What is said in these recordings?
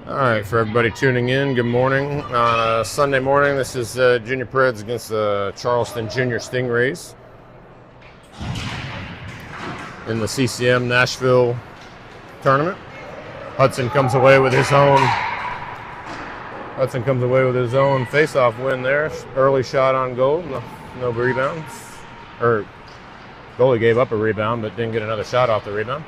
All right, for everybody tuning in, good morning. On a Sunday morning, this is Junior Preds against the Charleston Junior Stingrays in the CCM Nashville tournament. Hudson comes away with his own face-off win there. Early shot on goal, no rebounds. Or goalie gave up a rebound, but didn't get another shot off the rebound.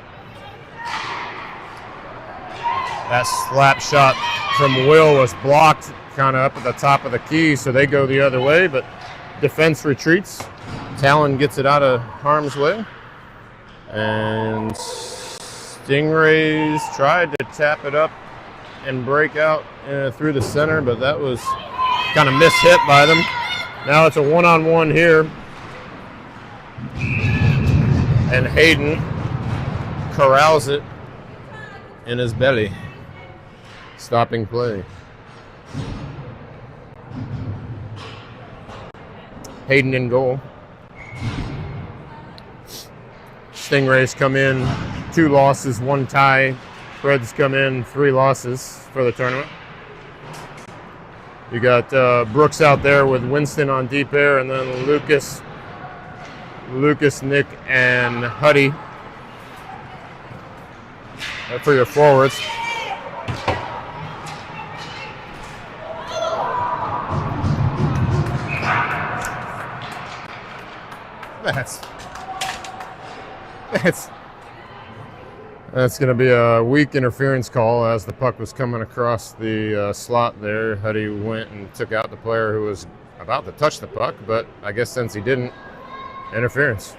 That slap shot from Will was blocked kind of up at the top of the key, so they go the other way, but defense retreats. Talon gets it out of harm's way. And Stingrays tried to tap it up and break out through the center, but that was kind of mishit by them. Now it's a one-on-one here. And Hayden corrals it in his belly. Stopping play. Hayden in goal. Stingrays come in 2 losses, 1 tie. Preds come in 3 losses for the tournament. You got Brooks out there with Winston on deep air, and then Lucas, Nick, and Huddy for your forwards. That's going to be a weak interference call as the puck was coming across the slot there. Huddy went and took out the player who was about to touch the puck, but I guess since he didn't, interference.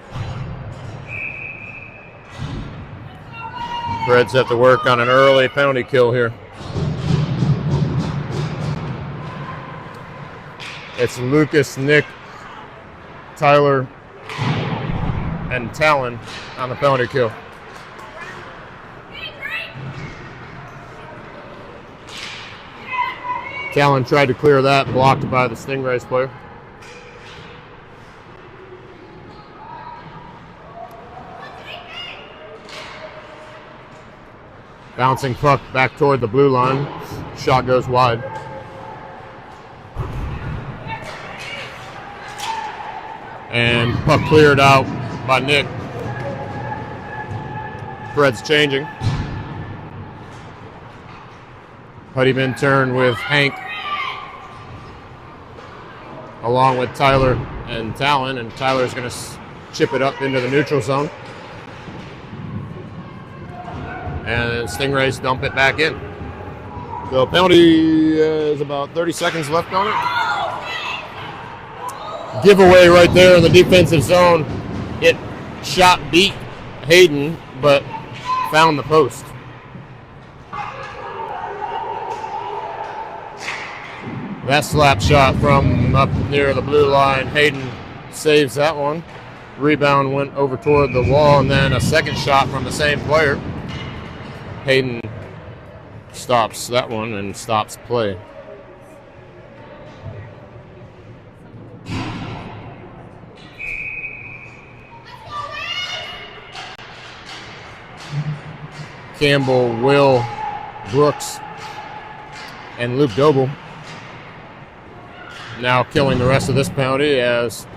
Preds have to work on an early penalty kill here. It's Lucas, Nick, Tyler, and Talon on the penalty kill. Talon tried to clear that, blocked by the Stingrays player. Bouncing puck back toward the blue line. Shot goes wide. And puck cleared out by Nick. Preds changing. Huddy been turned with Hank along with Tyler and Talon, and Tyler's going to chip it up into the neutral zone. And Stingrays dump it back in. The penalty is about 30 seconds left on it. Giveaway right there in the defensive zone. It shot beat Hayden, but found the post. That slap shot from up near the blue line. Hayden saves that one. Rebound went over toward the wall, and then a second shot from the same player. Hayden stops that one and stops play. Campbell, Will, Brooks, and Luke Doble now killing the rest of this penalty as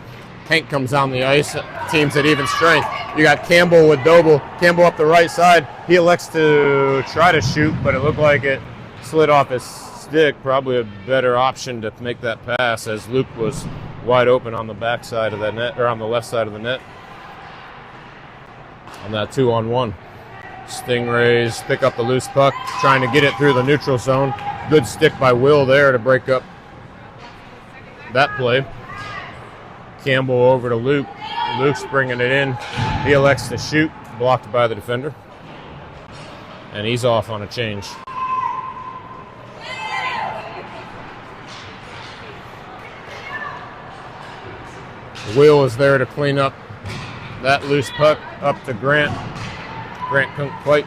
Hank comes on the ice. Teams at even strength. You got Campbell with Doble. Campbell up the right side. He elects to try to shoot, but it looked like it slid off his stick. Probably a better option to make that pass as Luke was wide open on the back side of that net, or on the left side of the net. On that 2-on-1. Stingrays pick up the loose puck, trying to get it through the neutral zone. Good stick by Will there to break up that play. Campbell over to Luke. Luke's bringing it in. He elects to shoot, blocked by the defender. And he's off on a change. Will is there to clean up that loose puck up to Grant. Grant couldn't quite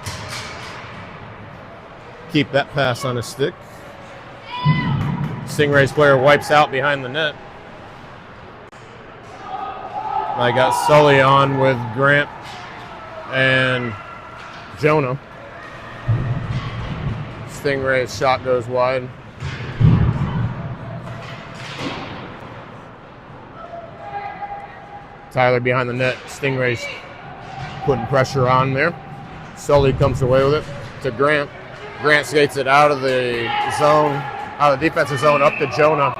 keep that pass on his stick. Stingrays player wipes out behind the net. I got Sully on with Grant and Jonah. Stingrays. Shot goes wide. Tyler behind the net. Stingrays putting pressure on there. Sully comes away with it to Grant. Grant skates it out of the zone, out of the defensive zone, up to Jonah.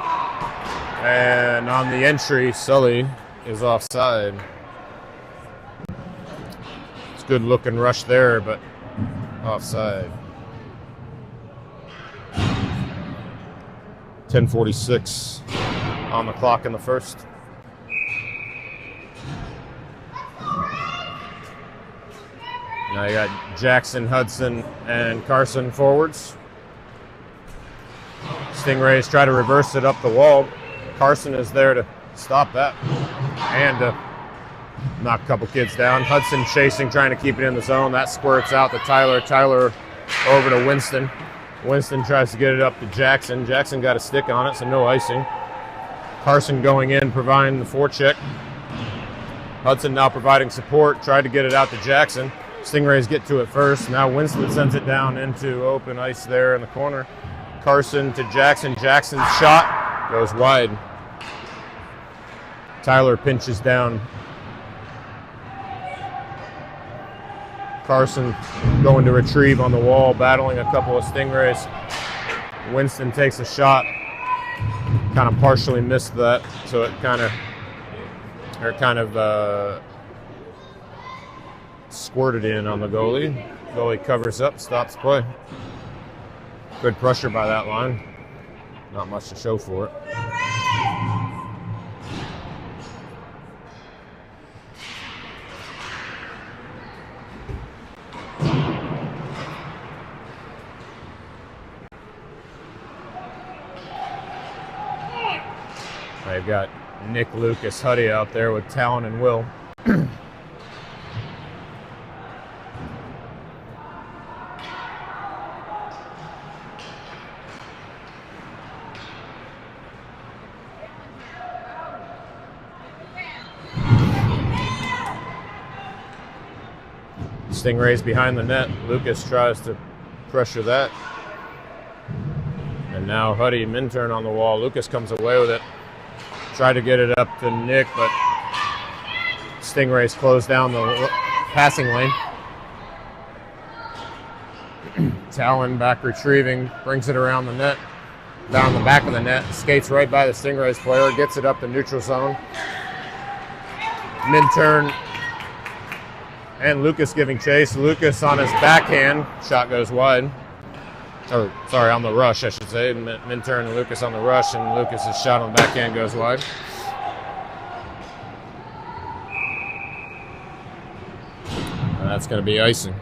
And on the entry, Sully is offside. It's a good looking rush there, but offside. 10:46 on the clock in the first. Now you got Jackson, Hudson, and Carson forwards. Stingrays try to reverse it up the wall. Carson is there to stop that and to knock a couple kids down. Hudson chasing, trying to keep it in the zone. That squirts out to Tyler. Tyler over to Winston. Winston tries to get it up to Jackson. Jackson got a stick on it, so no icing. Carson going in, providing the forecheck. Hudson now providing support. Tried to get it out to Jackson. Stingrays get to it first. Now Winston sends it down into open ice there in the corner. Carson to Jackson. Jackson's shot goes wide. Tyler pinches down. Carson going to retrieve on the wall, battling a couple of Stingrays. Winston takes a shot. Kind of partially missed that, so it kind of squirted in on the goalie. Goalie covers up, stops play. Good pressure by that line. Not much to show for it. They've got Nick, Lucas, Huddy out there with Talon and Will. Stingrays behind the net. Lucas tries to pressure that. And now Huddy and Minturn on the wall. Lucas comes away with it. Tried to get it up to Nick, but Stingrays close down the passing lane. Talon back retrieving, brings it around the net, down the back of the net, skates right by the Stingrays player, gets it up to neutral zone. Minturn and Lucas giving chase. Lucas on his backhand, shot goes wide. Or, sorry, on the rush, I should say. Minturn and Lucas on the rush, and Lucas's shot on the backhand goes wide. And that's going to be icing.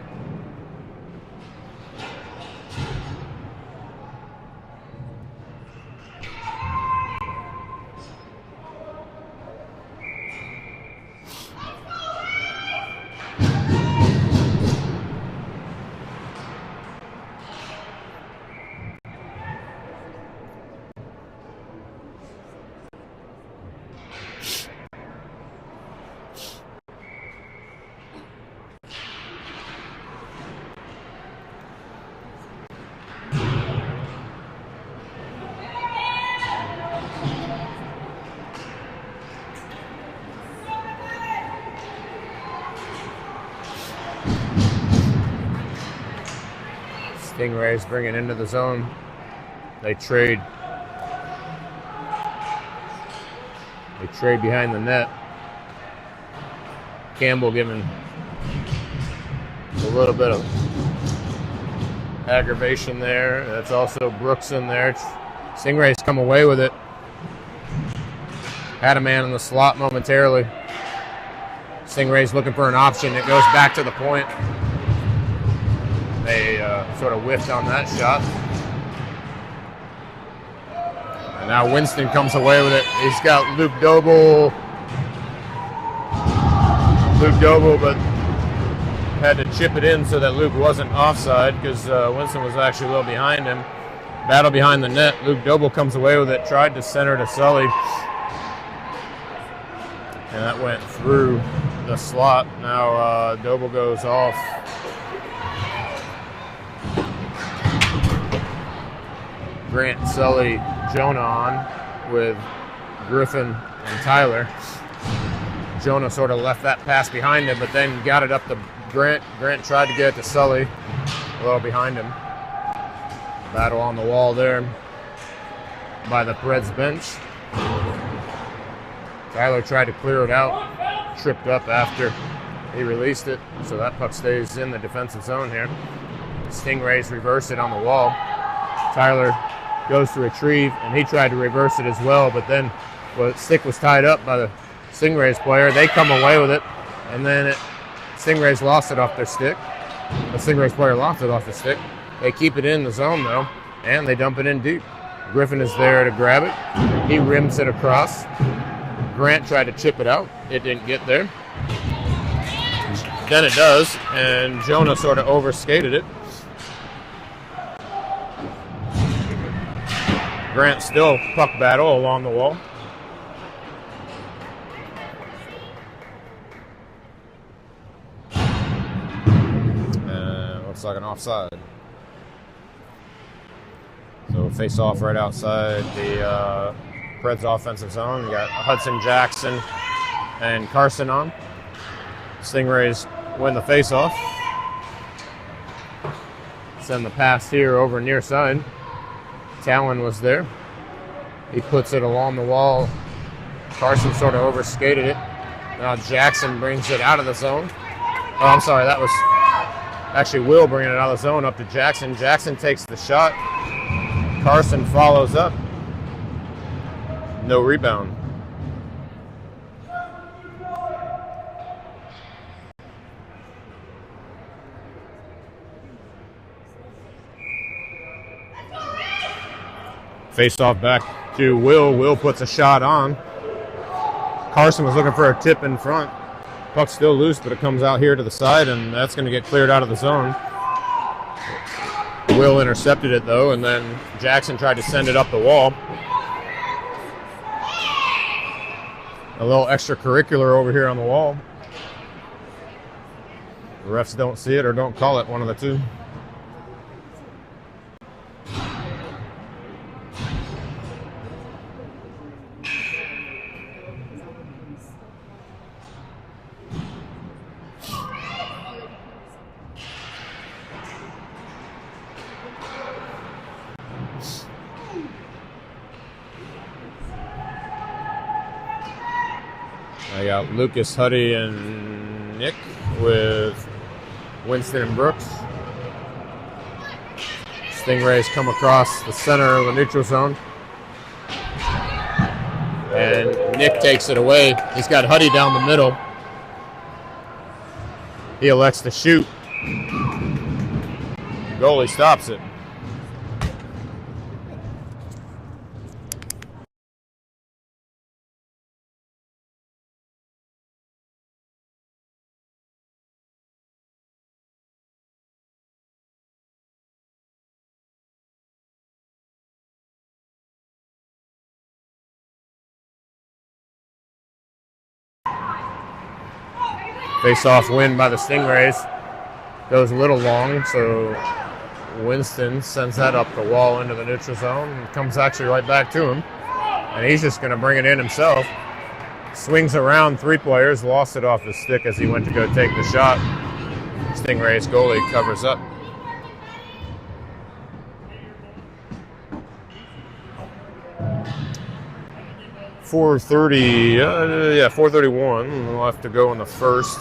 Stingrays bring it into the zone. They trade. They trade behind the net. Campbell giving a little bit of aggravation there. That's also Brooks in there. Stingrays come away with it. Had a man in the slot momentarily. Stingrays looking for an option. It goes back to the point. They sort of whiffed on that shot. And now Winston comes away with it. He's got Luke Doble, but had to chip it in so that Luke wasn't offside because Winston was actually a little behind him. Battle behind the net. Luke Doble comes away with it, tried to center to Sully. And that went through the slot. Now Doble goes off. Grant, Sully, Jonah on with Griffin and Tyler. Jonah sort of left that pass behind him, but then got it up to Grant. Grant tried to get it to Sully, a little behind him. Battle on the wall there by the Preds bench. Tyler tried to clear it out, tripped up after he released it, so that puck stays in the defensive zone here. Stingrays reverse it on the wall. Tyler goes to retrieve, and he tried to reverse it as well, but then the stick was tied up by the Stingrays player. They come away with it, and then Stingrays lost it off their stick. The Stingrays player lost it off the stick. They keep it in the zone, though, and they dump it in deep. Griffin is there to grab it. He rims it across. Grant tried to chip it out. It didn't get there. Then it does, and Jonah sort of overskated it. Grant still puck battle along the wall. Looks like an offside. So face off right outside the Preds offensive zone. We got Hudson, Jackson, and Carson on. Stingrays win the face off. Send the pass here over near side. Talon was there. He puts it along the wall. Carson sort of overskated it. Now Jackson brings it out of the zone. Oh, I'm sorry, that was actually Will bringing it out of the zone up to Jackson. Jackson takes the shot. Carson follows up. No rebound. Face off back to Will. Will puts a shot on. Carson was looking for a tip in front. Puck's still loose, but it comes out here to the side, and that's going to get cleared out of the zone. Will intercepted it, though, and then Jackson tried to send it up the wall. A little extracurricular over here on the wall. The refs don't see it or don't call it, one of the two. I got Lucas, Huddy, and Nick with Winston and Brooks. Stingrays come across the center of the neutral zone. And Nick takes it away. He's got Huddy down the middle. He elects to shoot. The goalie stops it. Face-off win by the Stingrays. Goes a little long, so Winston sends that up the wall into the neutral zone and comes actually right back to him. And he's just going to bring it in himself. Swings around three players, lost it off his stick as he went to go take the shot. Stingrays goalie covers up. .431 left to go in the first.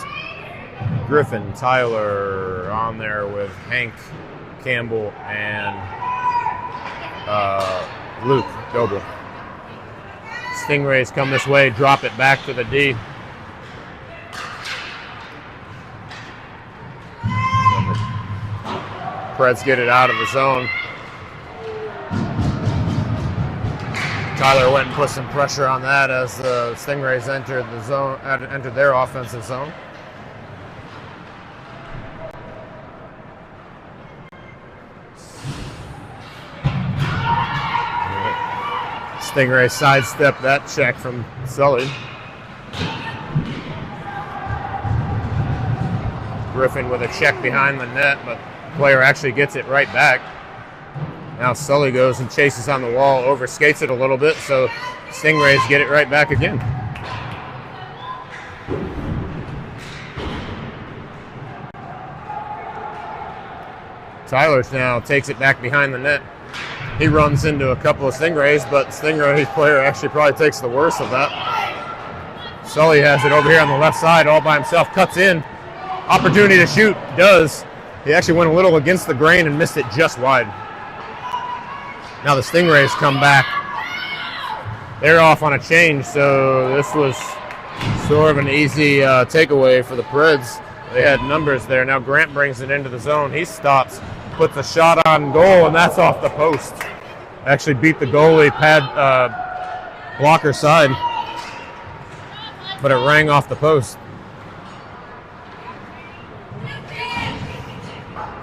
Griffin, Tyler on there with Hank, Campbell, and Luke Doble. Stingrays come this way, drop it back to the D. Preds get it out of the zone. Tyler went and put some pressure on that as the Stingrays entered the zone, entered their offensive zone. Stingrays sidestep that check from Sully. Griffin with a check behind the net, but the player actually gets it right back. Now Sully goes and chases on the wall, overskates it a little bit, so Stingrays get it right back again. Tyler's now takes it back behind the net. He runs into a couple of Stingrays, but Stingray's player actually probably takes the worst of that. Sully has it over here on the left side all by himself, cuts in. Opportunity to shoot, does. He actually went a little against the grain and missed it just wide. Now the Stingrays come back. They're off on a change, so this was sort of an easy takeaway for the Preds. They had numbers there. Now Grant brings it into the zone. He stops, puts a shot on goal, and that's off the post. Actually beat the goalie pad blocker side, but it rang off the post.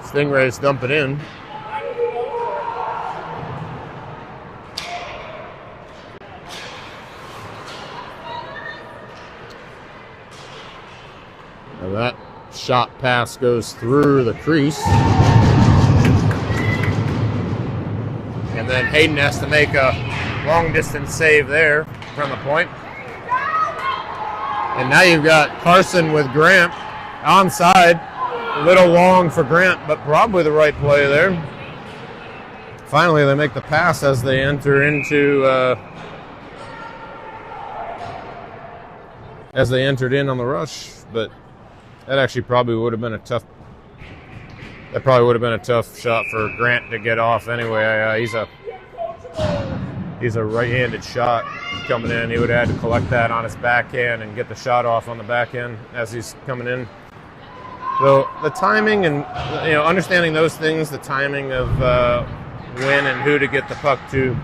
Stingrays dump it in. Now that shot pass goes through the crease. And then Hayden has to make a long distance save there from the point. And now you've got Carson with Grant onside. A little long for Grant, but probably the right play there. Finally, they make the pass as they enter into as they entered in on the rush, but that actually probably would have been a tough. That probably would have been a tough shot for Grant to get off anyway. He's a right-handed shot coming in. He would have had to collect that on his backhand and get the shot off on the backhand as he's coming in. So the timing and understanding those things, the timing of when and who to get the puck to,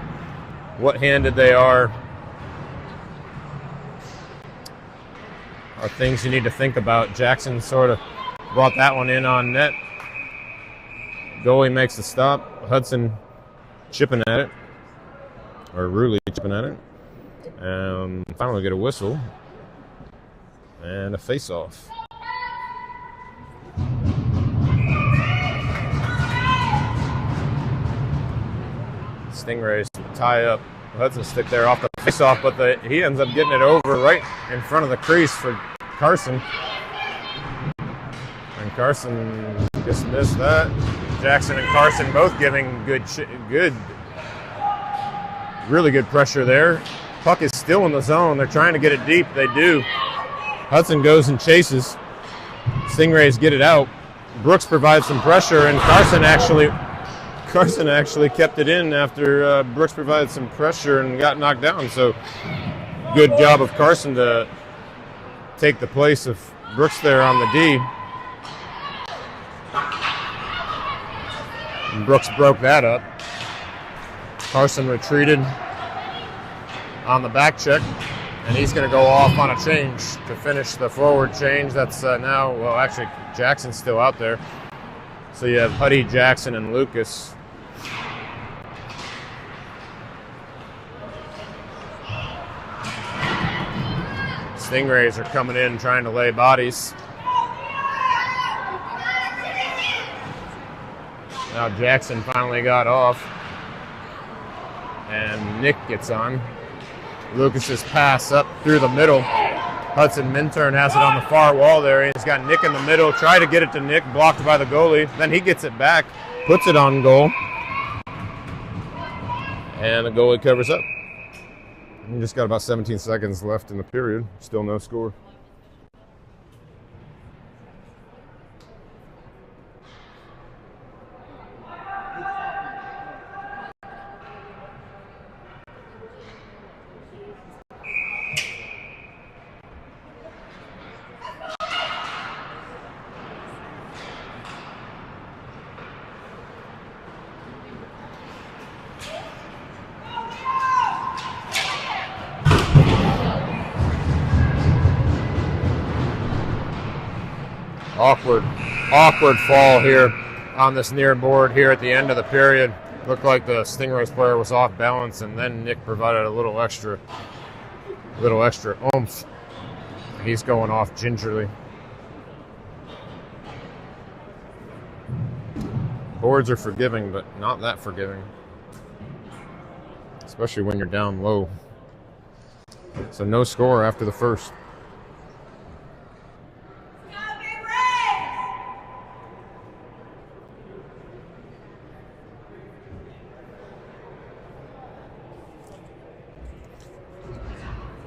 what handed they are things you need to think about. Jackson sort of brought that one in on net. Goalie makes the stop. Hudson chipping at it, or Ruley chipping at it. Finally get a whistle and a face-off. Stingrays tie up Hudson stick there off the face-off, but he ends up getting it over right in front of the crease for Carson. And Carson just missed that. Jackson and Carson both giving really good pressure there. Puck is still in the zone. They're trying to get it deep. They do. Hudson goes and chases. Stingrays get it out. Brooks provides some pressure, and Carson actually kept it in after Brooks provided some pressure and got knocked down. So good job of Carson to take the place of Brooks there on the D. And Brooks broke that up. Carson retreated on the back check, and he's going to go off on a change to finish the forward change. That's now, well, actually, Jackson's still out there. So you have Huddy, Jackson, and Lucas. Stingrays are coming in trying to lay bodies. Now Jackson finally got off, and Nick gets on. Lucas's pass up through the middle. Hudson Minturn has it on the far wall there. He's got Nick in the middle. Try to get it to Nick, blocked by the goalie. Then he gets it back, puts it on goal, and the goalie covers up. We just got about 17 seconds left in the period. Still no score. Awkward fall here on this near board here at the end of the period. Looked like the Stingrays player was off balance, and then Nick provided a little extra oomph. He's going off gingerly. Boards are forgiving, but not that forgiving. especially when you're down low. So no score after the first.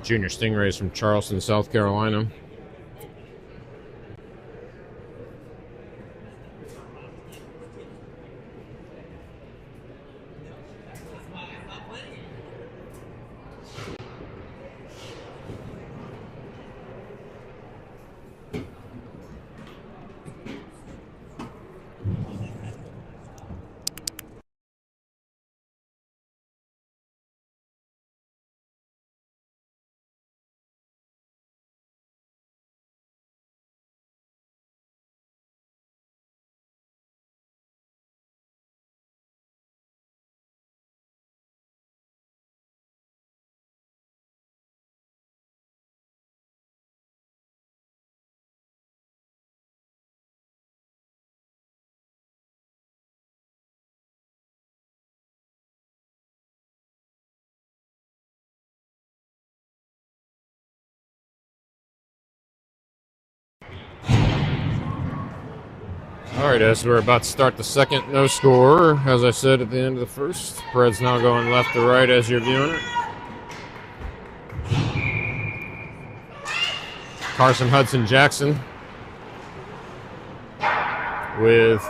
Junior Stingrays from Charleston, South Carolina. All right, as we're about to start the second, no score. As I said at the end of the first, Preds now going left to right as you're viewing it. Carson Hudson Jackson with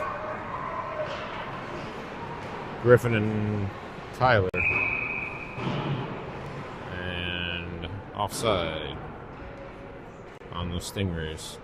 Griffin and Tyler. And offside on the Stingrays.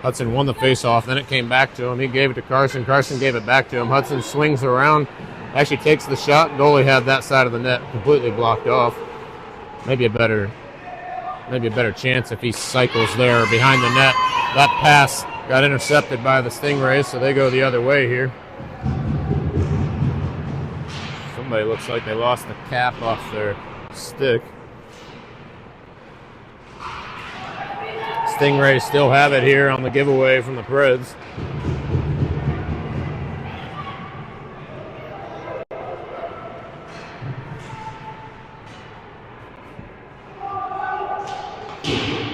Hudson won the faceoff, then it came back to him. He gave it to Carson. Carson gave it back to him. Hudson swings around, actually takes the shot. Goalie had that side of the net completely blocked off. Maybe a better chance if he cycles there behind the net. That pass got intercepted by the Stingrays, so they go the other way here. Somebody looks like they lost the cap off their stick. Stingrays still have it here on the giveaway from the Preds.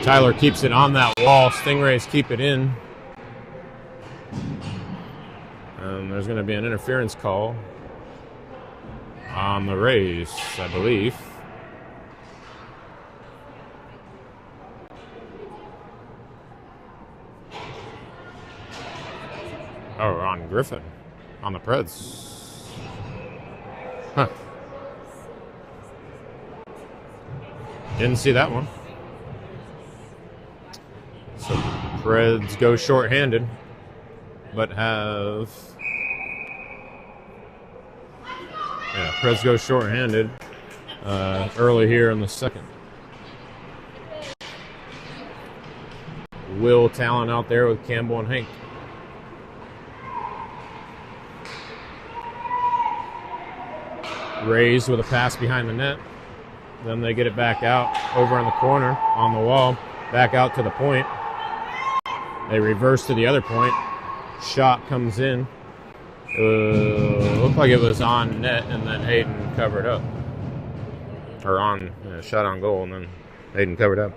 Tyler keeps it on that wall. Stingrays keep it in. And there's going to be an interference call on the Rays, I believe. Oh, on Griffin. On the Preds. Huh. Didn't see that one. So Preds go shorthanded, but have... Yeah, Preds go shorthanded early here in the second. Will Talon out there with Campbell and Hank. Rays with a pass behind the net. Then they get it back out over in the corner on the wall. Back out to the point. They reverse to the other point. Shot comes in. Looked like it was on net, and then Hayden covered up. Or on, shot on goal, and then Hayden covered up.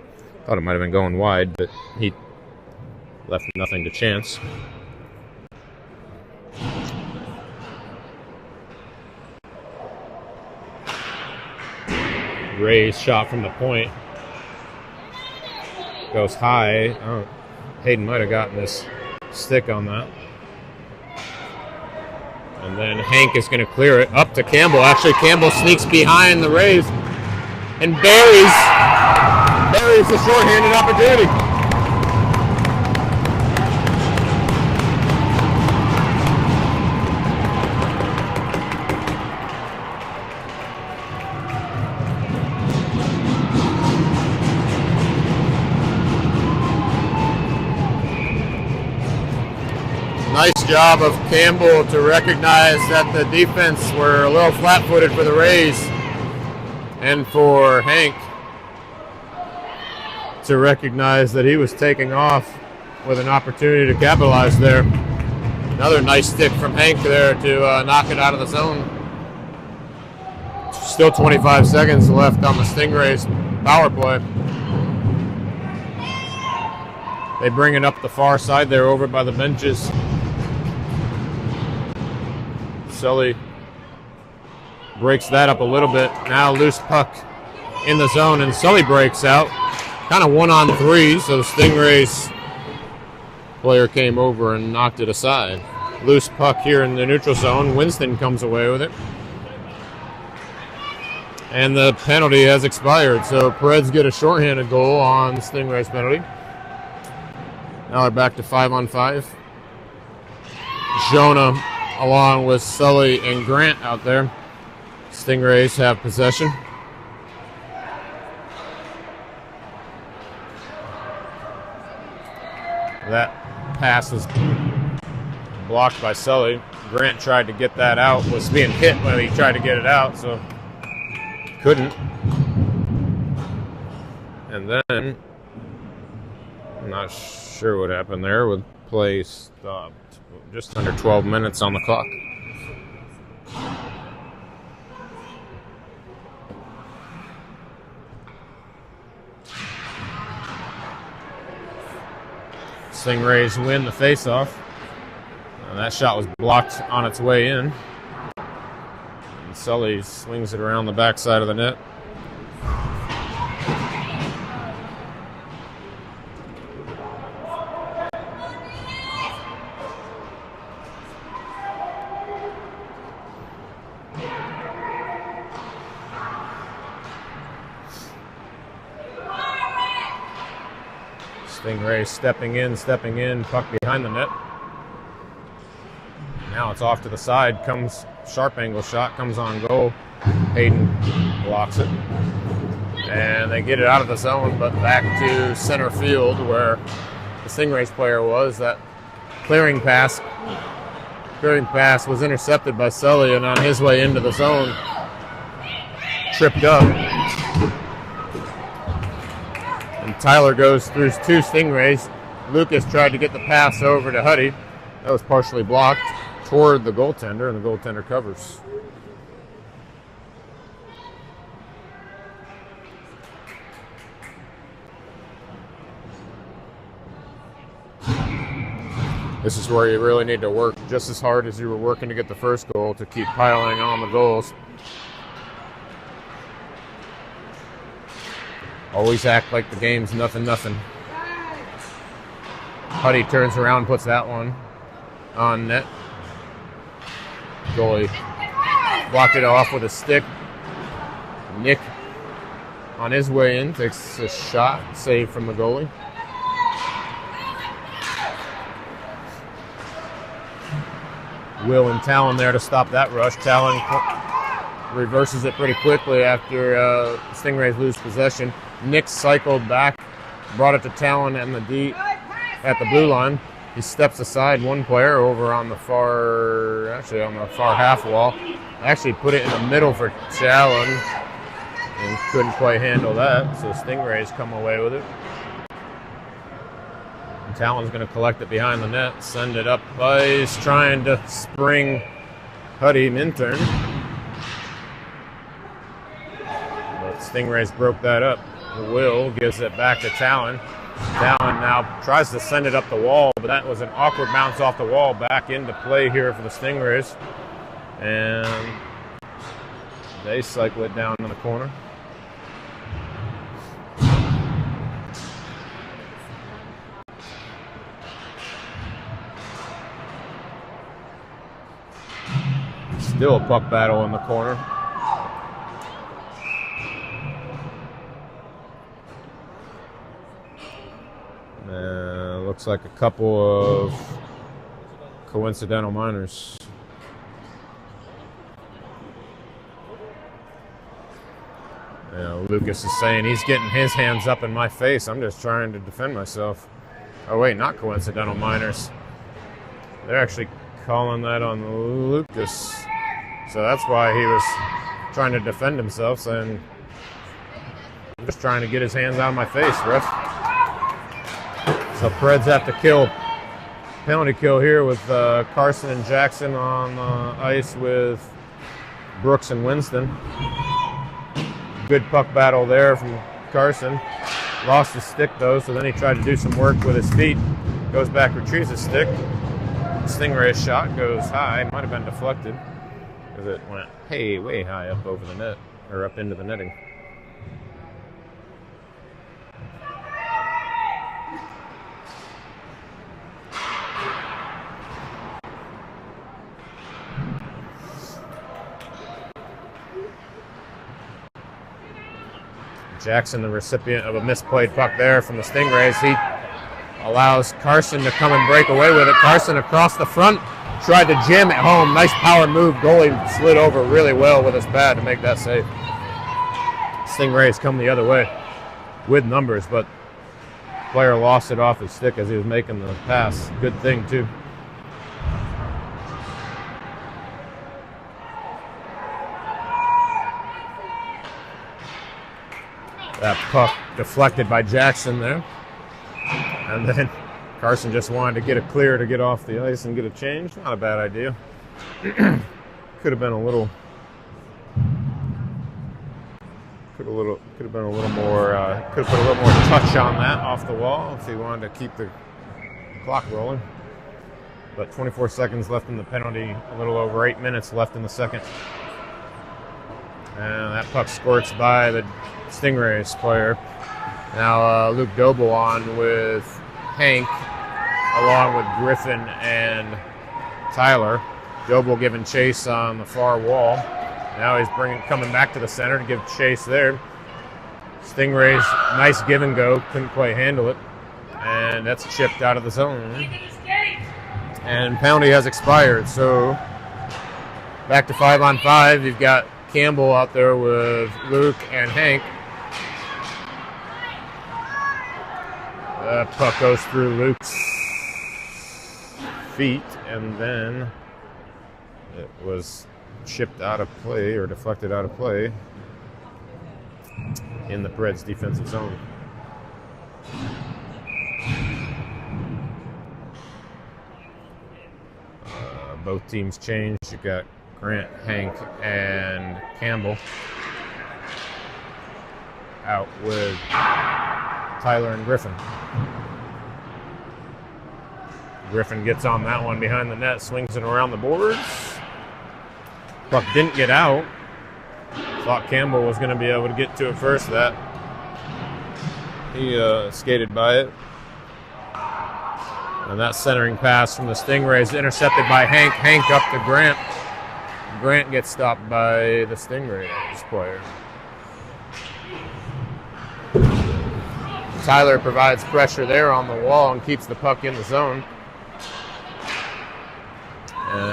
Thought it might have been going wide, but he left nothing to chance. Ray's shot from the point goes high. Oh, Hayden might have gotten his stick on that. And then Hank is going to clear it up to Campbell. Actually, Campbell sneaks behind the Rays and buries the shorthanded opportunity. Nice job of Campbell to recognize that the defense were a little flat-footed for the Rays. And for Hank to recognize that he was taking off with an opportunity to capitalize there. Another nice stick from Hank there to knock it out of the zone. Still 25 seconds left on the Stingrays power play. They bring it up the far side there over by the benches. Sully breaks that up a little bit. Now loose puck in the zone, and Sully breaks out. Kind of 1-on-3, so the Stingrays player came over and knocked it aside. Loose puck here in the neutral zone. Winston comes away with it. And the penalty has expired, so Preds get a shorthanded goal on the Stingrays penalty. Now they're back to 5-on-5. Jonah along with Sully and Grant out there. Stingrays have possession. That pass was blocked by Sully. Grant tried to get that out, was being hit when he tried to get it out, so couldn't. And then, I'm not sure what happened there with play stopped. Just under 12 minutes on the clock. Stingrays win the faceoff. That shot was blocked on its way in. And Sully swings it around the backside of the net. Stingrays stepping in, puck behind the net. Now it's off to the side, comes sharp angle shot, comes on goal. Hayden blocks it. And they get it out of the zone, but back to center field where the Stingrays player was. That clearing pass was intercepted by Sully, and on his way into the zone, tripped up. And Tyler goes through two Stingrays. Lucas tried to get the pass over to Huddy. That was partially blocked toward the goaltender, and the goaltender covers. This is where you really need to work just as hard as you were working to get the first goal to keep piling on the goals. Always act like the game's nothing. Huddy turns around, puts that one on net. Goalie blocked it off with a stick. Nick, on his way in, takes a shot, save from the goalie. Will and Talon there to stop that rush. Talon reverses it pretty quickly after Stingrays lose possession. Nick cycled back, brought it to Talon and the D at the blue line. He steps aside one player over on the far half wall. Actually put it in the middle for Talon and couldn't quite handle that, so Stingrays come away with it. And Talon's going to collect it behind the net, send it up. He's trying to spring Huddy Minturn. But Stingrays broke that up. Will gives it back to Talon. Talon now tries to send it up the wall, but that was an awkward bounce off the wall back into play here for the Stingrays. And they cycle it down in the corner. Still a puck battle in the corner. Looks like a couple of coincidental minors. Lucas is saying he's getting his hands up in my face. I'm just trying to defend myself. Oh wait, not coincidental minors. They're actually calling that on Lucas. So that's why he was trying to defend himself, saying just trying to get his hands out of my face, ref. So Preds have to kill. Penalty kill here with Carson and Jackson on ice with Brooks and Winston. Good puck battle there from Carson. Lost his stick though, so then he tried to do some work with his feet. Goes back, retrieves his stick. Stingray's shot goes high. Might have been deflected because it went way high up over the net, or up into the netting. Jackson, the recipient of a misplayed puck there from the Stingrays. He allows Carson to come and break away with it. Carson across the front, tried to jam it home. Nice power move. Goalie slid over really well with his pad to make that save. Stingrays come the other way with numbers, but player lost it off his stick as he was making the pass. Good thing, too. That puck deflected by Jackson there. And then Carson just wanted to get it clear to get off the ice and get a change. Not a bad idea. Could have been a little more could have put a little more touch on that off the wall if he wanted to keep the clock rolling. But 24 seconds left in the penalty, a little over 8 minutes left in the second. And that puck squirts by the Stingrays player. Now Luke Doble on with Hank, along with Griffin and Tyler. Doble giving chase on the far wall. Now he's coming back to the center to give chase there. Stingrays, nice give and go, couldn't quite handle it. And that's chipped out of the zone. And penalty has expired, so back to 5-on-5. You've got Campbell out there with Luke and Hank. That puck goes through Luke's feet, and then it was chipped out of play or deflected out of play in the Preds defensive zone. Both teams changed. You've got Grant, Hank, and Campbell out with Tyler and Griffin. Griffin gets on that one behind the net, swings it around the boards. Puck didn't get out. Thought Campbell was going to be able to get to it first. He skated by it. And that centering pass from the Stingrays intercepted by Hank. Hank up to Grant. Grant gets stopped by the Stingrays player. Tyler provides pressure there on the wall and keeps the puck in the zone.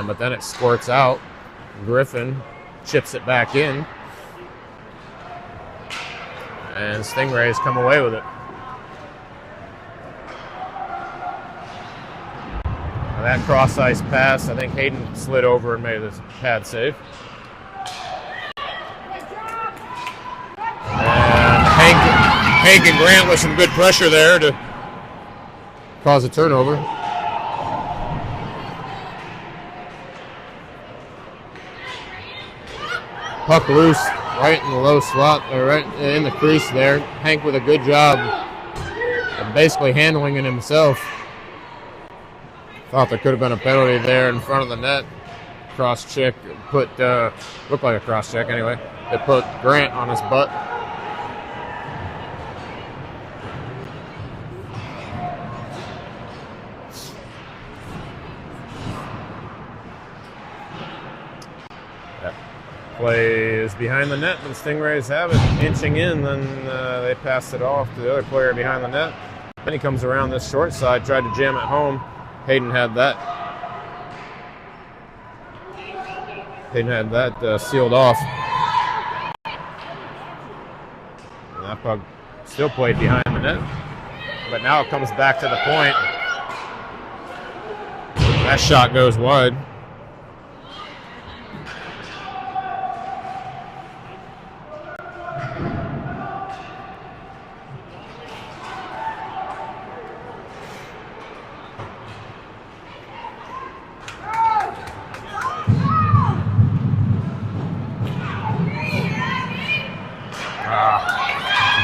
But then it squirts out. Griffin chips it back in. And Stingrays come away with it. Now that cross-ice pass, I think Hayden slid over and made this pad save. And Hank and Grant with some good pressure there to cause a turnover. Puck loose, right in the low slot, or right in the crease there. Hank with a good job of basically handling it himself. Thought there could have been a penalty there in front of the net. Cross check, looked like a cross check anyway. It put Grant on his butt. Play is behind the net, but the Stingrays have it. Inching in, then they passed it off to the other player behind the net. Then he comes around this short side, tried to jam it home. Hayden had that. Sealed off. And that puck still played behind the net. But now it comes back to the point. That shot goes wide.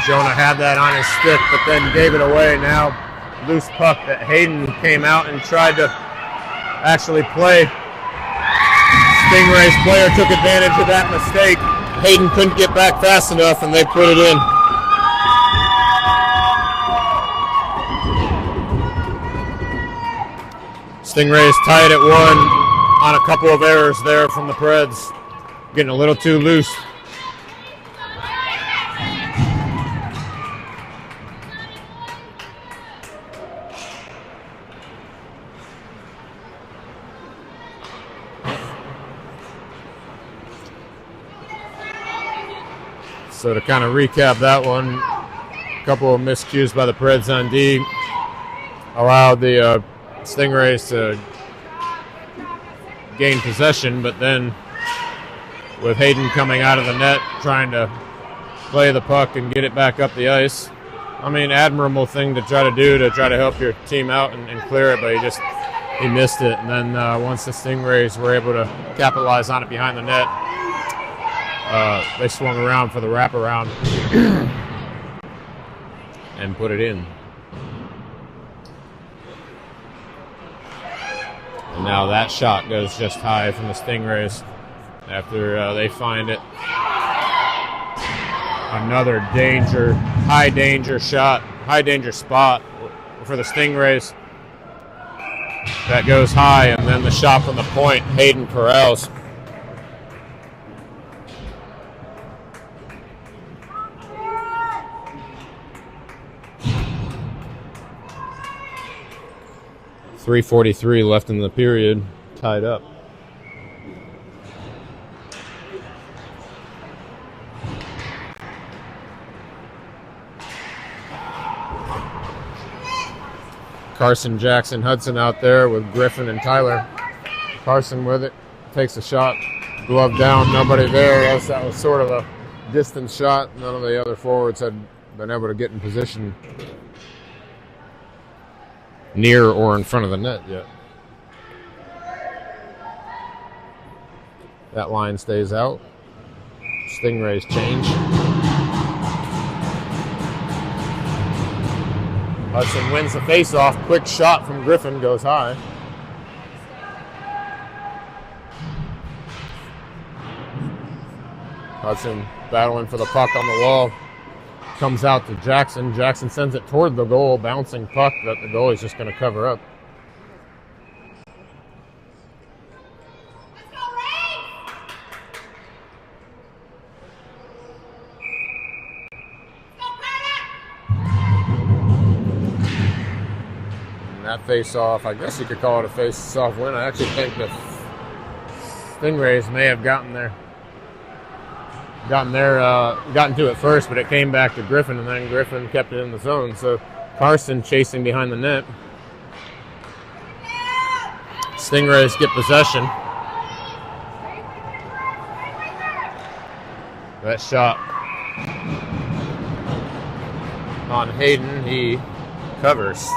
Jonah had that on his stick, but then gave it away. Now loose puck that Hayden came out and tried to actually play. Stingrays player took advantage of that mistake. Hayden couldn't get back fast enough, and they put it in. Stingrays tied at 1 on a couple of errors there from the Preds. Getting a little too loose. So to kind of recap that one, a couple of miscues by the Preds on D allowed the Stingrays to gain possession, but then with Hayden coming out of the net trying to play the puck and get it back up the ice. I mean, admirable thing to try to do to try to help your team out and clear it, but he missed it. And then once the Stingrays were able to capitalize on it behind the net, they swung around for the wraparound and put it in. And now that shot goes just high from the Stingrays after they find it. Another high danger spot for the Stingrays. That goes high, and then the shot from the point, Hayden corrals. .343 left in the period, tied up. Carson, Jackson, Hudson out there with Griffin and Tyler. Carson with it, takes a shot, glove down, nobody there. That was sort of a distance shot. None of the other forwards had been able to get in position near or in front of the net yet. That line stays out. Stingrays change. Hudson wins the face-off. Quick shot from Griffin goes high. Hudson battling for the puck on the wall. Comes out to Jackson. Jackson sends it toward the goal. Bouncing puck that the goalie's just going to cover up. And that face-off, I guess you could call it a face-off win. I actually think the Stingrays may have gotten to it first, but it came back to Griffin, and then Griffin kept it in the zone. So Carson chasing behind the net. Stingrays get possession. That shot on Hayden, he covers.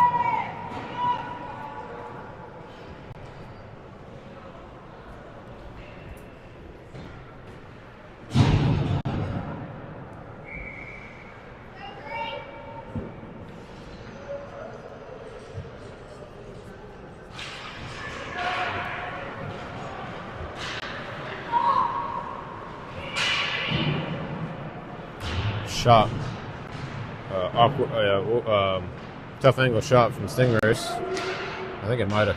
Shot. Tough angle shot from Stingrays. I think it might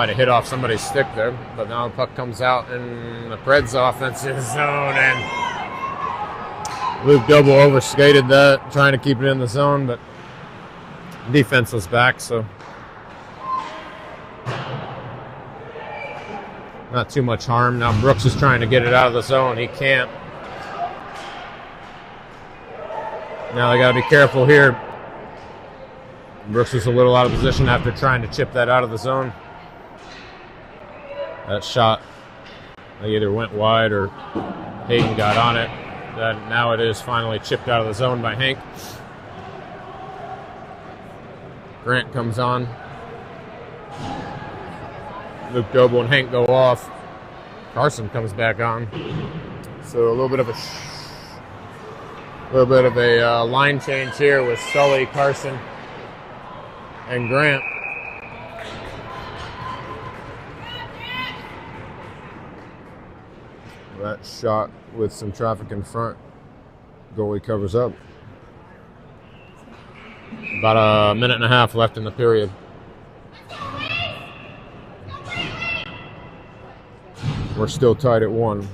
have hit off somebody's stick there, but now the puck comes out in the Preds offensive zone, and Luke Doble overskated that, trying to keep it in the zone, but defense was back, so not too much harm. Now Brooks is trying to get it out of the zone. He can't. Now they got to be careful here. Brooks was a little out of position after trying to chip that out of the zone. That shot either went wide or Hayden got on it. Now it is finally chipped out of the zone by Hank. Grant comes on. Luke Doble and Hank go off. Carson comes back on. So a little bit of a A little bit of a line change here with Sully, Carson, and Grant. That shot with some traffic in front. Goalie covers up. About a minute and a half left in the period. We're still tied at 1.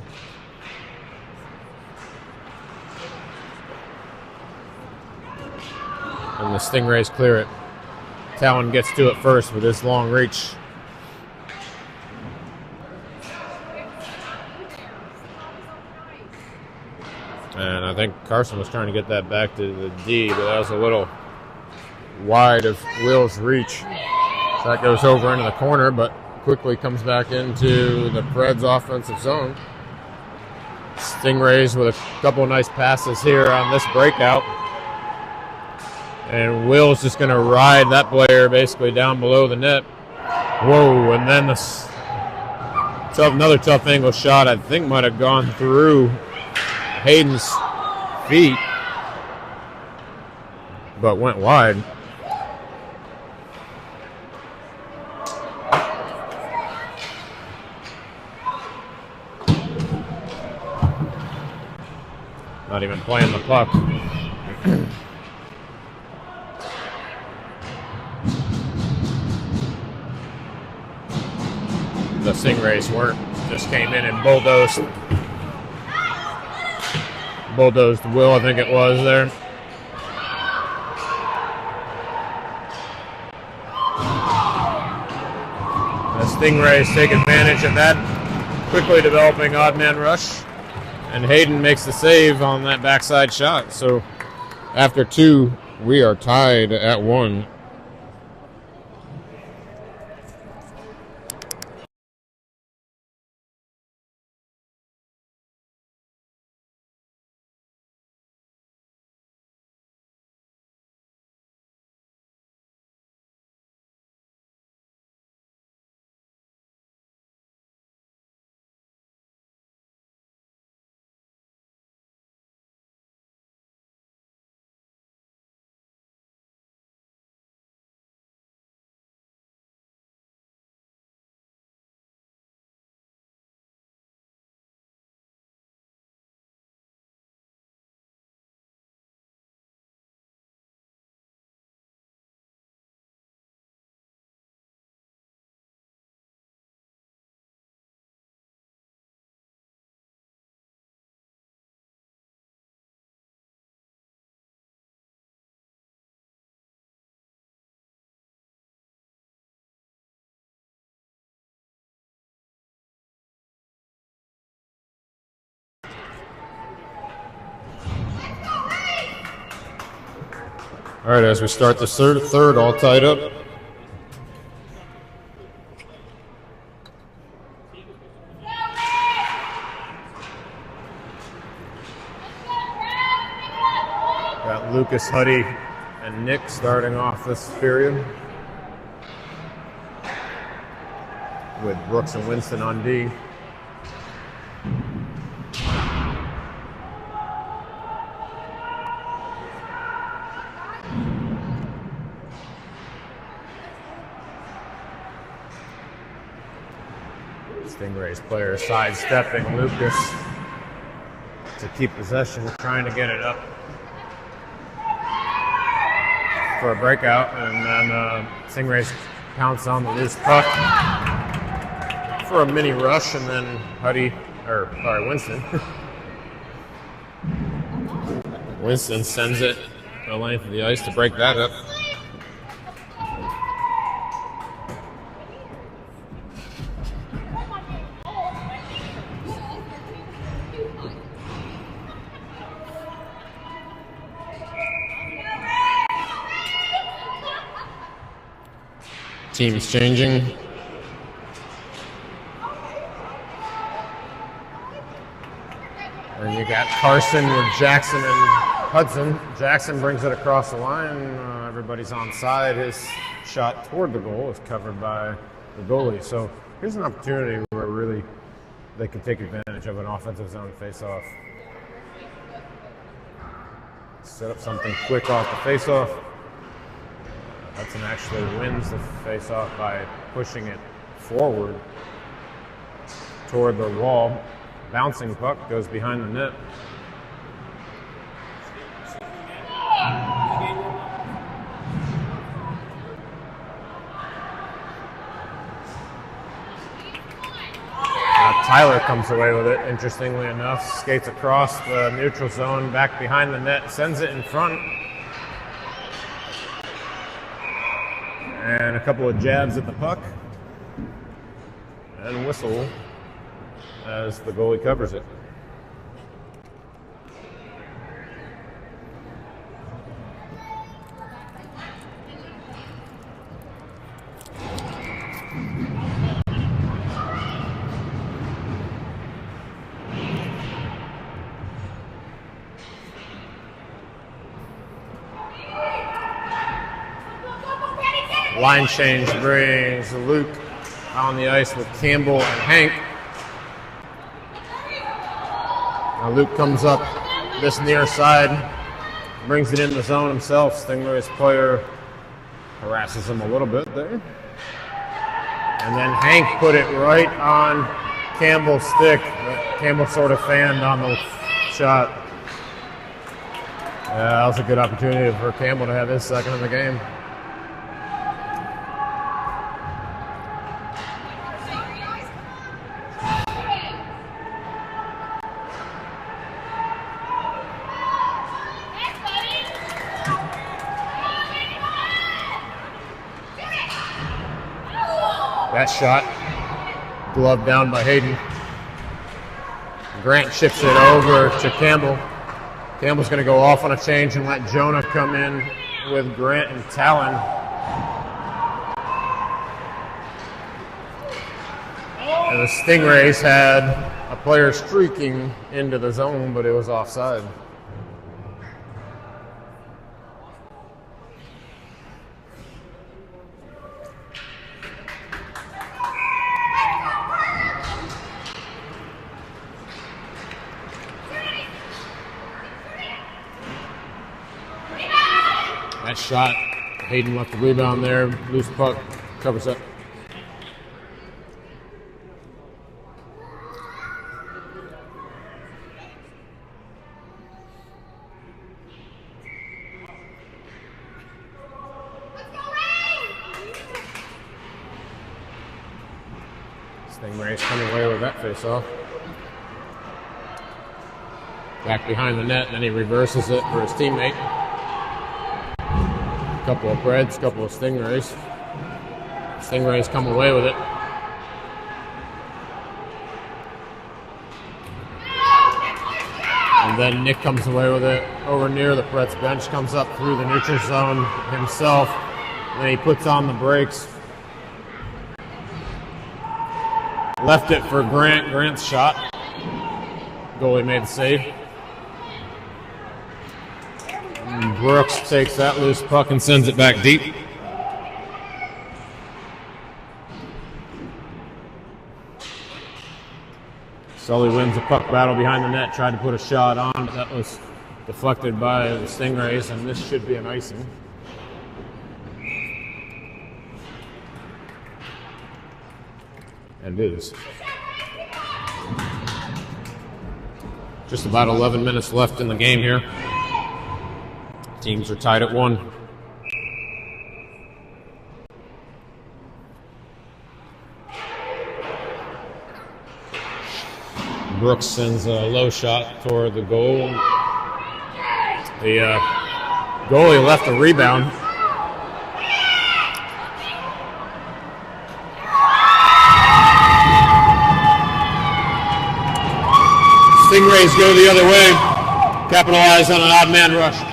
And the Stingrays clear it. Talon gets to it first with his long reach. And I think Carson was trying to get that back to the D, but that was a little wide of Will's reach. So that goes over into the corner, but quickly comes back into the Preds offensive zone. Stingrays with a couple of nice passes here on this breakout. And Will's just going to ride that player basically down below the net. Whoa, and then another tough angle shot I think might have gone through Hayden's feet, but went wide. Not even playing the puck. The Stingrays weren't, just came in and bulldozed Will, I think it was there. The Stingrays take advantage of that quickly developing odd man rush, and Hayden makes the save on that backside shot. So after 2, we are tied at 1. All right, as we start the third, all tied up. Got Lucas, Huddy, and Nick starting off this period, with Brooks and Winston on D. Stingrays player sidestepping Lucas to keep possession, trying to get it up for a breakout, and then Stingrays pounce on the loose puck for a mini rush, and then Winston. Winston sends it the length of the ice to break that up. Teams changing. And you got Carson with Jackson and Hudson. Jackson brings it across the line. Everybody's on side. His shot toward the goal is covered by the goalie. So here's an opportunity where really they can take advantage of an offensive zone face-off. Set up something quick off the face-off. Hudson actually wins the face-off by pushing it forward toward the wall. Bouncing puck goes behind the net. Tyler comes away with it, interestingly enough. Skates across the neutral zone, back behind the net, sends it in front. And a couple of jabs at the puck. And whistle as the goalie covers it. Line change brings Luke on the ice with Campbell and Hank. Now Luke comes up this near side, brings it in the zone himself. Stingray's player harasses him a little bit there. And then Hank put it right on Campbell's stick. Campbell sort of fanned on the shot. That was a good opportunity for Campbell to have his second in the game. That shot, gloved down by Hayden. Grant shifts it over to Campbell. Campbell's going to go off on a change and let Jonah come in with Grant and Talon. And the Stingrays had a player streaking into the zone, but it was offside. That shot, Hayden left the rebound there, loose puck, covers up. Stingrays coming away with that face-off. Back behind the net, and then he reverses it for his teammate. Couple of Preds, couple of Stingrays. Stingrays come away with it. And then Nick comes away with it over near the Preds bench, comes up through the neutral zone himself. Then he puts on the brakes. Left it for Grant. Grant's shot. Goalie made the save. Brooks takes that loose puck and sends it back deep. Sully wins the puck battle behind the net, tried to put a shot on, but that was deflected by the Stingrays, and this should be an icing. And it is. Just about 11 minutes left in the game here. Teams are tied at 1. Brooks sends a low shot toward the goal. The goalie left a rebound. Stingrays go the other way, capitalize on an odd man rush.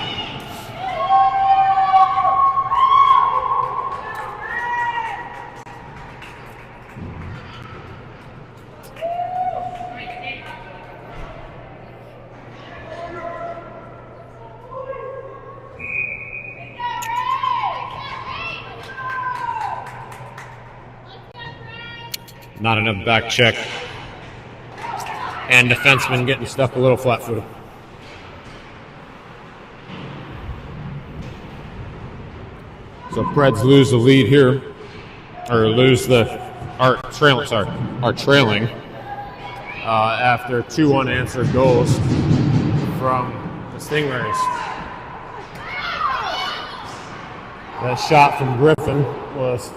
Not enough back check. And defenseman getting stuck a little flat-footed. So Preds lose the lead here, or are trailing after 2 unanswered goals from the Stingrays. That shot from Griffin was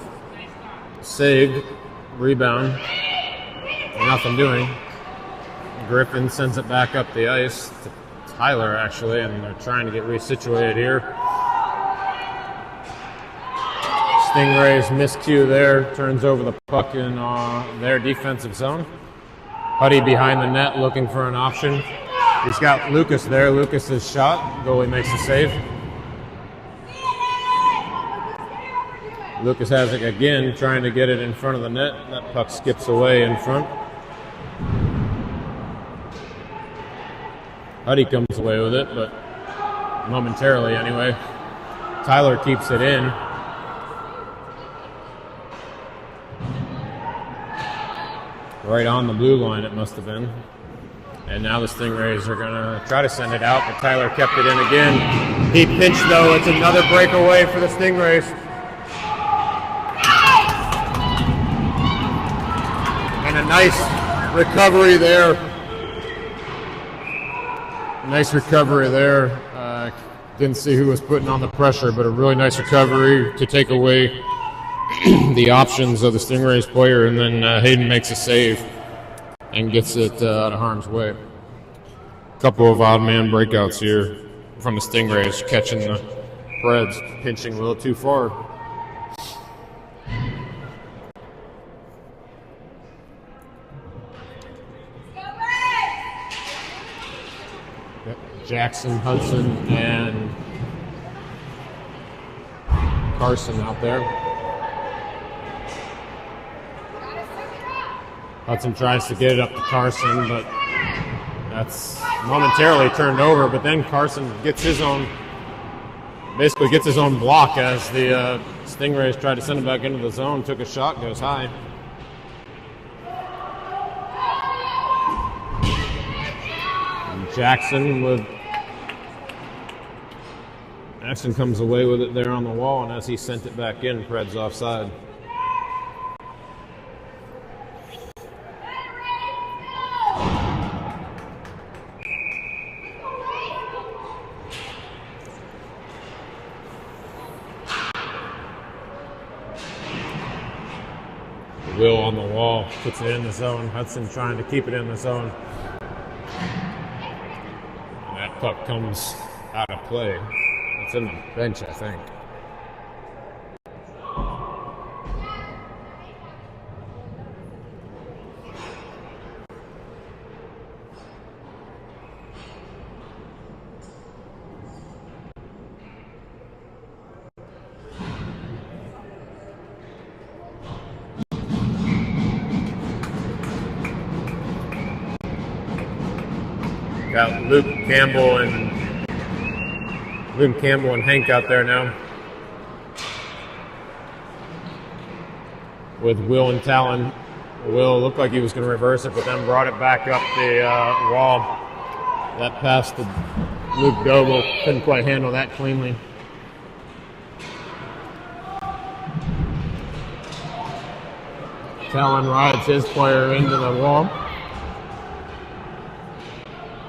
saved, rebound, nothing doing. Griffin sends it back up the ice to Tyler, actually, and they're trying to get resituated here. Stingrays miscue there, turns over the puck in their defensive zone. Huddy behind the net looking for an option. He's got Lucas there. Lucas's shot. Goalie makes the save. Lucas has it again, trying to get it in front of the net. That puck skips away in front. Huddy comes away with it, but momentarily anyway. Tyler keeps it in. Right on the blue line it must have been. And now the Stingrays are going to try to send it out, but Tyler kept it in again. He pinched though. It's another breakaway for the Stingrays. And a nice recovery there. Nice recovery there. Didn't see who was putting on the pressure, but a really nice recovery to take away the options of the Stingrays player, and then Hayden makes a save and gets it out of harm's way. A couple of odd man breakouts here from the Stingrays, catching the Preds pinching a little too far. Jackson, Hudson, and Carson out there. Hudson tries to get it up to Carson, but that's momentarily turned over. But then Carson gets his own block as the Stingrays tried to send it back into the zone. Took a shot, goes high. And Jackson comes away with it there on the wall, and as he sent it back in, Preds offside. Will on the wall, puts it in the zone. Hudson trying to keep it in the zone. And that puck comes out of play. It's in the bench, I think. Got Luke Campbell and Hank out there now, with Will and Talon. Will looked like he was going to reverse it, but then brought it back up the wall. That pass to Luke Doble, couldn't quite handle that cleanly. Talon rides his player into the wall.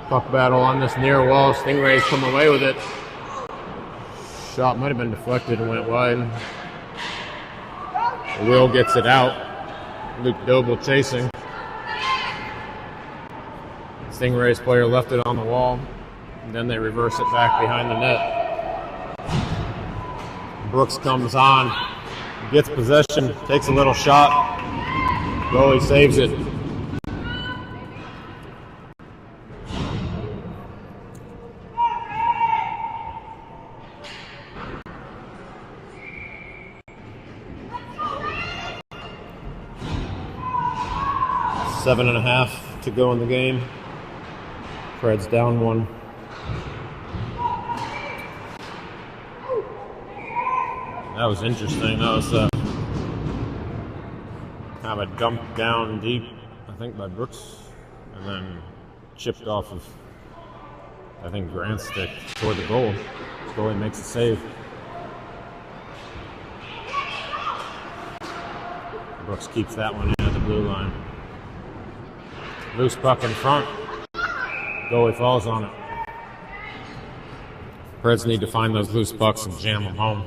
Puck battle on this near wall. Stingrays come away with it. Shot might have been deflected and went wide. Will gets it out. Luke Doble chasing. Stingrays player left it on the wall, and then they reverse it back behind the net. Brooks comes on, gets possession, takes a little shot. Goalie saves it. Seven and a half to go in the game. Preds down 1. That was interesting. That was kind of a dump down deep, I think, by Brooks, and then chipped off of, I think, Grant's stick toward the goal. Goalie makes a save. Brooks keeps that one in at the blue line. Loose puck in front. Goalie falls on it. Preds need to find those loose pucks and jam them home.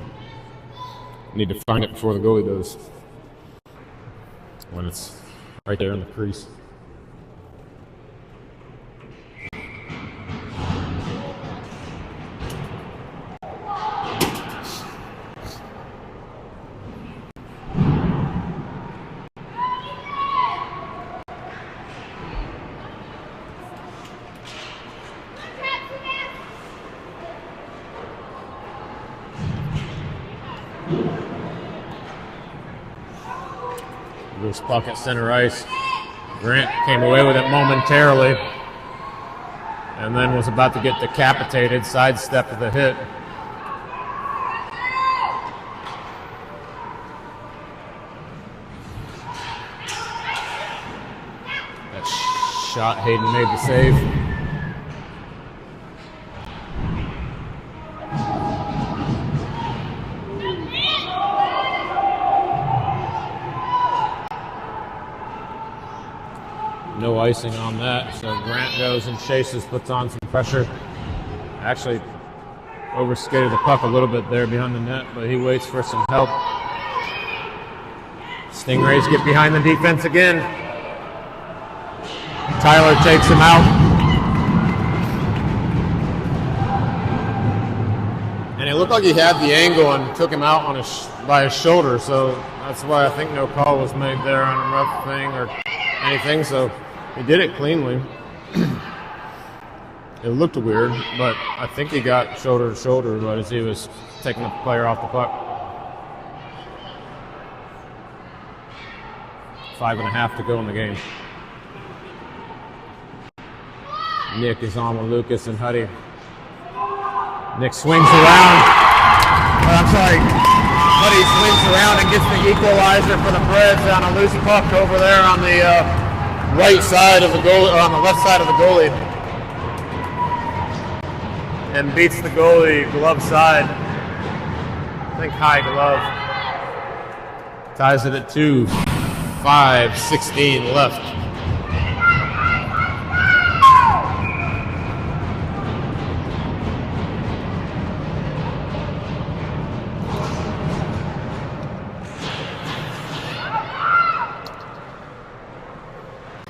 Need to find it before the goalie does. When it's right there in the crease. Loose puck at center ice. Grant came away with it momentarily and then was about to get decapitated, sidestep of the hit. That shot, Hayden made the save. No icing on that, so Grant goes and chases, puts on some pressure. Actually overskated the puck a little bit there behind the net, but he waits for some help. Stingrays get behind the defense again. Tyler takes him out. And it looked like he had the angle and took him out on by his shoulder, so that's why I think no call was made there on a rough thing or anything, so he did it cleanly. It looked weird, but I think he got shoulder to shoulder but as he was taking the player off the puck. 5.5 to go in the game. Nick is on with Lucas and Huddy. Nick swings around. Huddy swings around and gets the equalizer for the Preds on a loose puck over there on the right side of the goal, or on the left side of the goalie, and beats the goalie glove side. I think high glove. Ties it at 2. 5:16 left.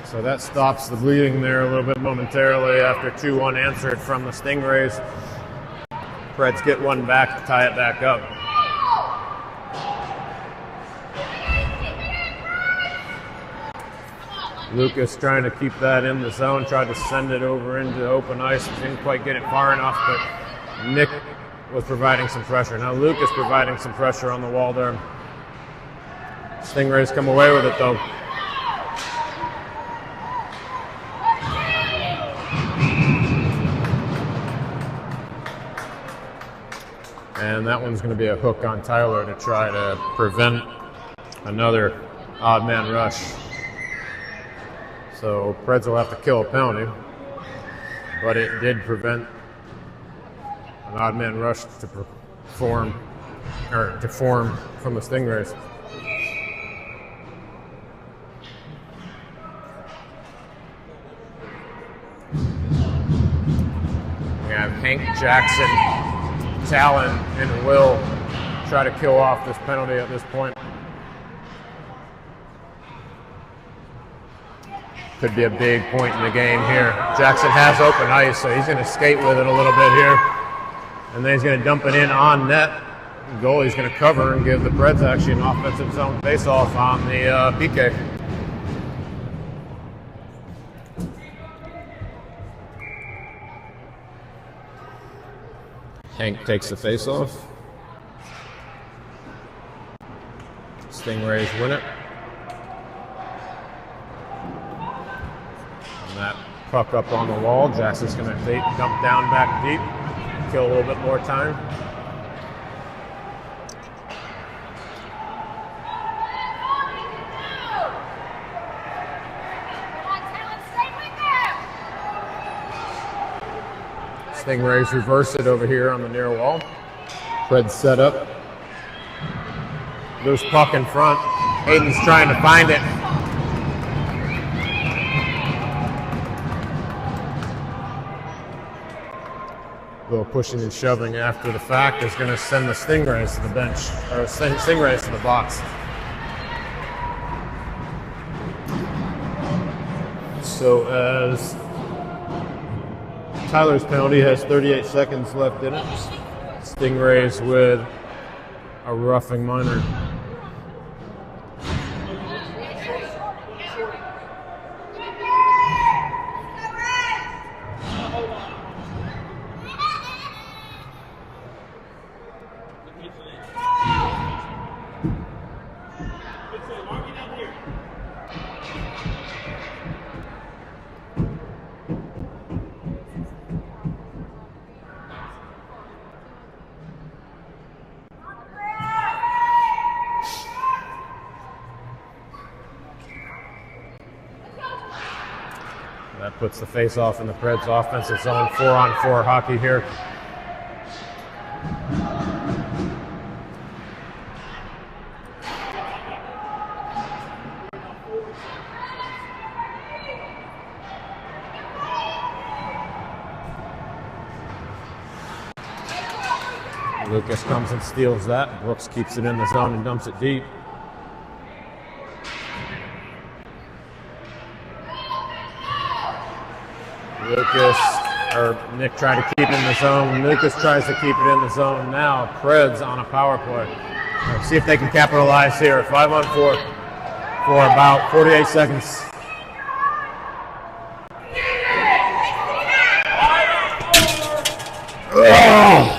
So that stops the bleeding there a little bit momentarily after 2 unanswered from the Stingrays. Preds get one back to tie it back up. Lucas trying to keep that in the zone, tried to send it over into open ice, didn't quite get it far enough, but Nick was providing some pressure. Now Lucas providing some pressure on the wall there. Stingrays come away with it though. And that one's going to be a hook on Tyler to try to prevent another odd man rush. So Preds will have to kill a penalty, but it did prevent an odd man rush to form from the Stingrays. We have Hank, Jackson, Talon, and Will try to kill off this penalty at this point. Could be a big point in the game here. Jackson has open ice, so he's going to skate with it a little bit here. And then he's going to dump it in on net. The goalie's going to cover and give the Preds actually an offensive zone face-off on the PK. Hank takes the face-off. Stingrays win it. And that puck up on the wall. Jackson's going to dump down back deep. Kill a little bit more time. Stingrays reverse it over here on the near wall. Preds set up. Loose puck in front. Hayden's trying to find it. A little pushing and shoving after the fact is going to send the Stingrays to the bench, or Stingrays to the box. So as Tyler's penalty has 38 seconds left in it, Stingrays with a roughing minor. That puts the face-off in the Preds offense. It's on 4-on-4 hockey here. Lucas comes and steals that. Brooks keeps it in the zone and dumps it deep. Nick tried to keep it in the zone. Lucas tries to keep it in the zone now. Preds on a power play. Let's see if they can capitalize here. 5-on-4 for about 48 seconds. Oh.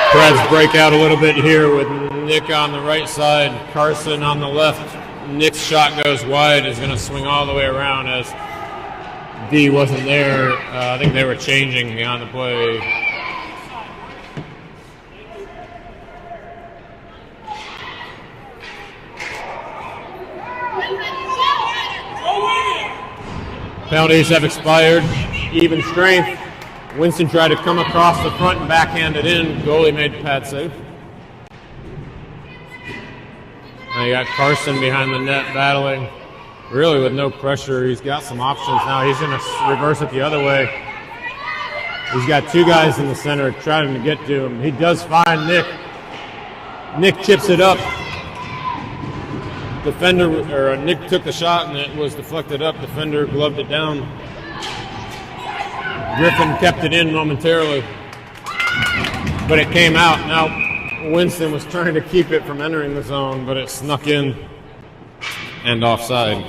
Preds break out a little bit here with Nick on the right side, Carson on the left. Nick's shot goes wide, is going to swing all the way around as D wasn't there. I think they were changing beyond the play. Penalties have expired. Even strength. Winston tried to come across the front and backhand it in. Goalie made the pad save. Now you got Carson behind the net battling, really with no pressure. He's got some options now. He's going to reverse it the other way. He's got two guys in the center trying to get to him. He does find Nick. Nick chips it up. Nick took the shot and it was deflected up. Defender gloved it down. Griffin kept it in momentarily, but it came out. Now Winston was trying to keep it from entering the zone, but it snuck in and offside.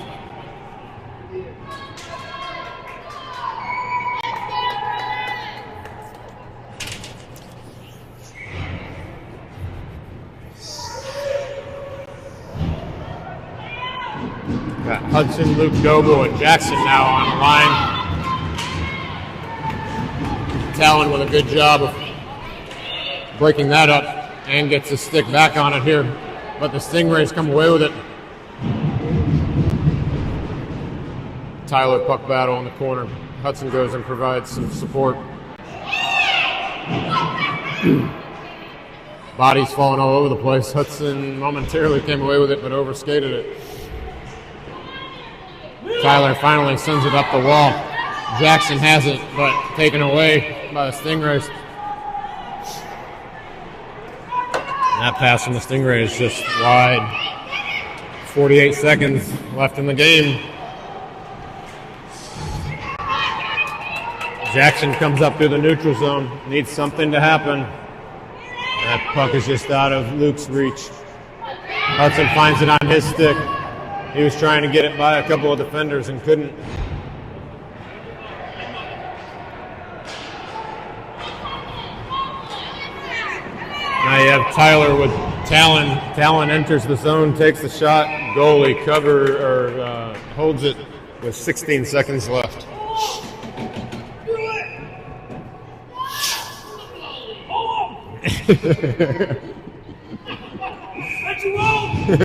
Got Hudson, Luke Doble, and Jackson now on the line. Talon with a good job of breaking that up and gets the stick back on it here, but the Stingrays come away with it. Tyler puck battle in the corner. Hudson goes and provides some support. Bodies falling all over the place. Hudson momentarily came away with it, but overskated it. Tyler finally sends it up the wall. Jackson has it, but taken away by the Stingrays. And that pass from the Stingrays is just wide. 48 seconds left in the game. Jackson comes up through the neutral zone. Needs something to happen. That puck is just out of Luke's reach. Hudson finds it on his stick. He was trying to get it by a couple of defenders and couldn't. Now you have Tyler with Talon. Talon enters the zone, takes the shot. Goalie holds it with 16 seconds left. Let you roll. Campbell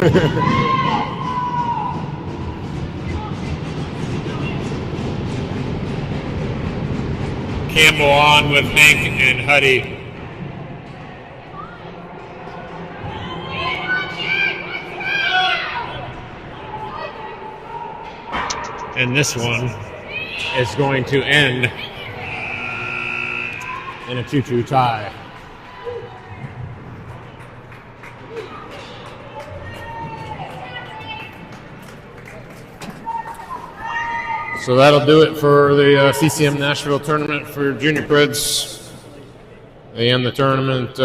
on with Hank and Huddy. And this one is going to end in a 2-2 tie. So that'll do it for the CCM Nashville tournament for Junior Preds. They end the tournament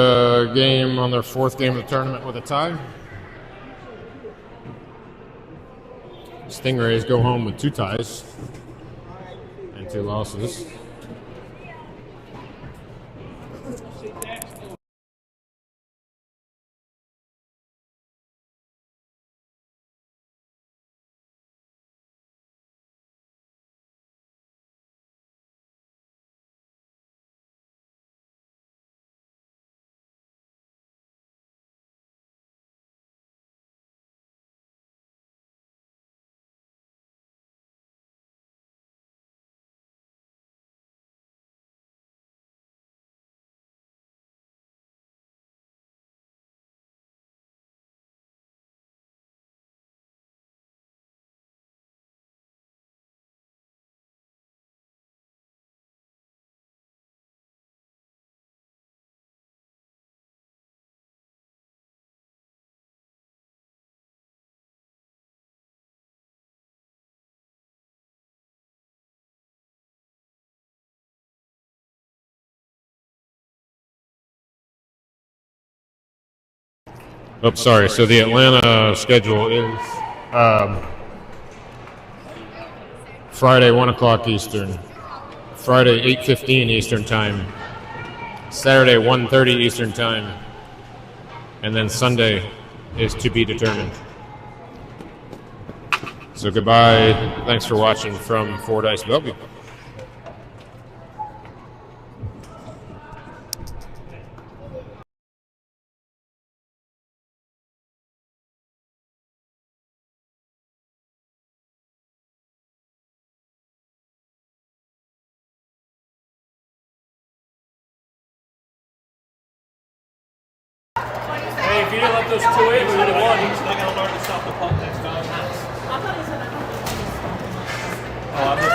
game on their fourth game of the tournament with a tie. Stingrays go home with 2 ties and 2 losses. Oh, sorry. So the Atlanta schedule is Friday, 1 o'clock Eastern. Friday, 8:15 Eastern Time. Saturday, 1:30 Eastern Time. And then Sunday is to be determined. So goodbye. Thanks for watching from Fordyce, Bellevue. Hey, if you didn't let those 2 in, we would have won. He's not going to learn to stop the puck next time. I thought he said I don't.